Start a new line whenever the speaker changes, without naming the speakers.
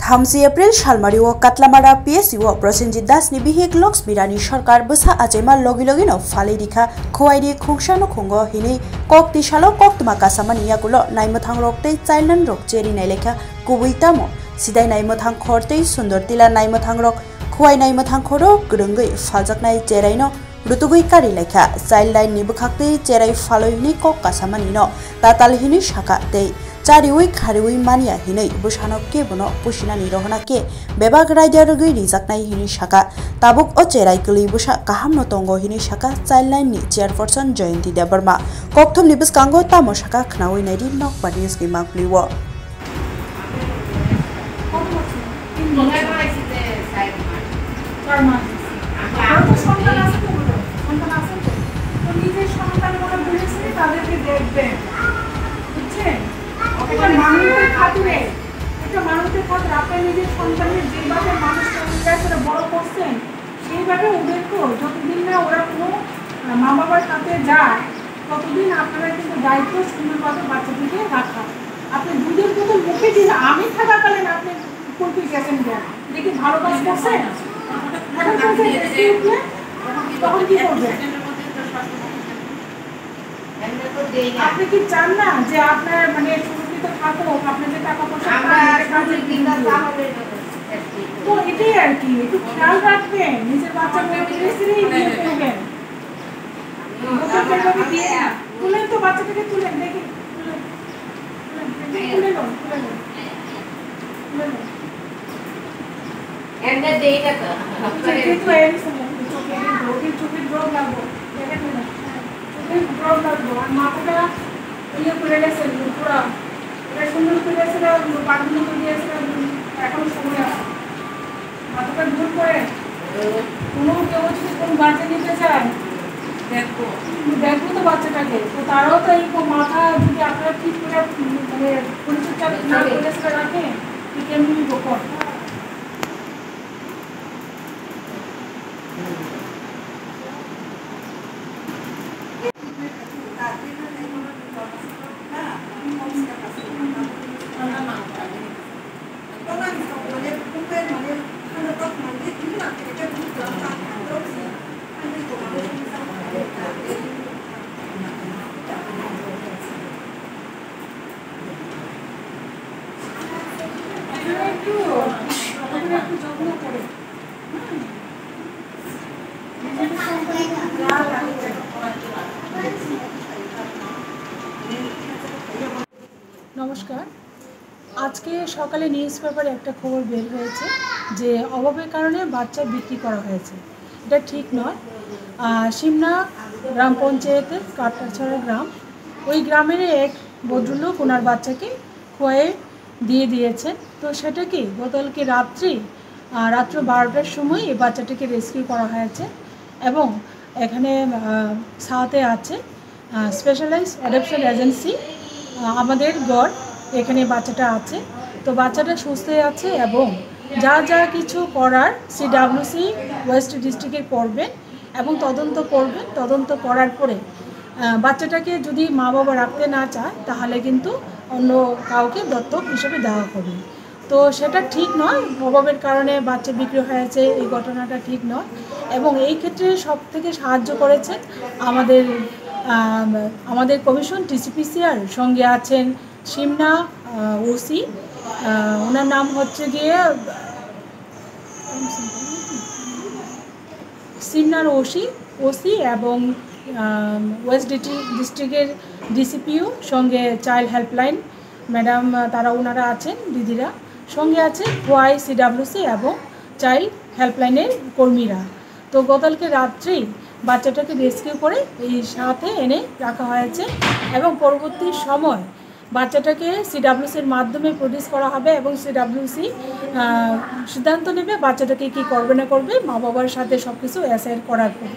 30 April सालमारिओ कातलामारा PSU Prasenjit दासनि बिहिक Lakshmirani सरकार बसा आजेमा लगी लगिनो फालेरिखा खुवाइरि खुंसानो खुंगो हिनि कक्ति सालो कक्तमा कासामानि याकुलो नाइमथां रक्तै चाइल्डन रक चेरि नाइलेखा कुबैतामो सिदाय नाइमथां खरतै सुन्दरतिला नाइमथां रक खुवाइ नाइमथां खरो गरंगै फालजाकनाय चेराइनो रुतुगै कारि लेखा चाइल्ड लाइन नि बखाक्तै चेराइ फालयनि कक कासामानिनो ताताल हिनि शाखा तै चारिउइ खारिउइ मानिया हिनै बुसानो के बनो पुसिनानि रहना के बेबाग राइडार गै रिजाकनाय हिनि शाखा ताबुक ओ चेराइ गलै बुसा काहाम न तंगो हिनि शाखा चाइल्ड लाइन नि चेयरपर्सन जयंती देबर्मा कक्थम नि बसकांगो तामो शाखा खनावै नाइदि नक बादिस के मांगलिवो
মানুষের খাতিরে একটা মানুষের খাতিরে আপনি নিজের সন্তানের যেভাবে মানুষকে বড় করছেন সেইভাবে ওদেরকেও যতদিন না ওরা কোনো মা বাবার সাথে যায় ততদিন আপনারা কিন্তু দায়িত্ব সুন্দরভাবে বাচ্চাদেরকে রাখা। আপনি দুধের বোতল মুখে দিয়ে আমি থাকাকালীন আপনি কোনটি গেছেন দেন দেখি ভালো কাজ করছেন তখন কি করবেন? আপনি কি চান না যে আপনার মানে সুরক্ষিত থাকুক আপনি যে টাকা পয়সা তো এটাই আর কি একটু খেয়াল রাখবেন নিজের বাচ্চাকে করবেন তুলেন তো বাচ্চাটাকে তুলেন দেখি তুলে নো চোখের ড্রপ লাগবো দেখেন ড্রপ লাগবো আর মাথাটা ইয়ে করে গেছেন পুরা এটা সুন্দর করে গেছিল পাখি করে দিয়েছিল এখন সময় আছে মাথাটা দূর করে কোনো কেউ যদি কোনো বাচ্চা নিতে চায় দেখবো তো বাচ্চাটাকে তো তারাও তো এই মাথা যদি আপনারা ঠিক করে মানে পরিচর্যা না করে রাখেন কেমনি গোপন নমস্কার। আজকে সকালে নিউজ পেপারে একটা খবর বের হয়েছে যে অভাবের কারণে বাচ্চা বিক্রি করা হয়েছে। এটা ঠিক নয়। সিমনা গ্রাম পঞ্চায়েতের কাটাছড়া গ্রাম, ওই গ্রামের এক ভদ্রলোক ওনার বাচ্চাকে খোয়ে দিয়ে দিয়েছেন। তো সেটা কি গতকালকে রাত্র 12টার সময় এই বাচ্চাটাকে রেস্কিউ করা হয়েছে এবং এখানে সাথে আছে স্পেশালাইজড অ্যাডপশন এজেন্সি আমাদের গড়, এখানে বাচ্চাটা আছে। তো বাচ্চাটা সুস্থ আছে এবং যা যা কিছু করার CWC ওয়েস্ট ডিস্ট্রিক্টে করবেন এবং তদন্ত করার পরে বাচ্চাটাকে যদি মা বাবা রাখতে না চায় তাহলে কিন্তু অন্য কাউকে দত্তক হিসেবে দেওয়া হবে। তো সেটা ঠিক নয়, অভাবের কারণে বাচ্চা বিক্রি হয়েছে এই ঘটনাটা ঠিক নয়। এবং এই ক্ষেত্রে সব থেকে সাহায্য করেছেন আমাদের কমিশন TCPCR, সঙ্গে আছেন সিমনা OC, ওনার নাম হচ্ছে গিয়ে সিমনার OC এবং ওয়েস্ট ডিস্ট্রিক্টের DCPU, সঙ্গে চাইল্ড হেল্পলাইন ম্যাডাম, ওনারা আছেন দিদিরা, সঙ্গে আছে খোয়াই CWC এবং চাইল্ড হেল্পলাইনের কর্মীরা। তো গতকালকে রাত্রেই বাচ্চাটাকে রেস্কিউ করে এই সাথে এনে রাখা হয়েছে এবং পরবর্তী সময় বাচ্চাটাকে CWCর মাধ্যমে প্রডিউস করা হবে এবং CWC সিদ্ধান্ত নেবে বাচ্চাটাকে কি করবে না করবে মা বাবার সাথে সব কিছু অ্যাসাইন করার পর।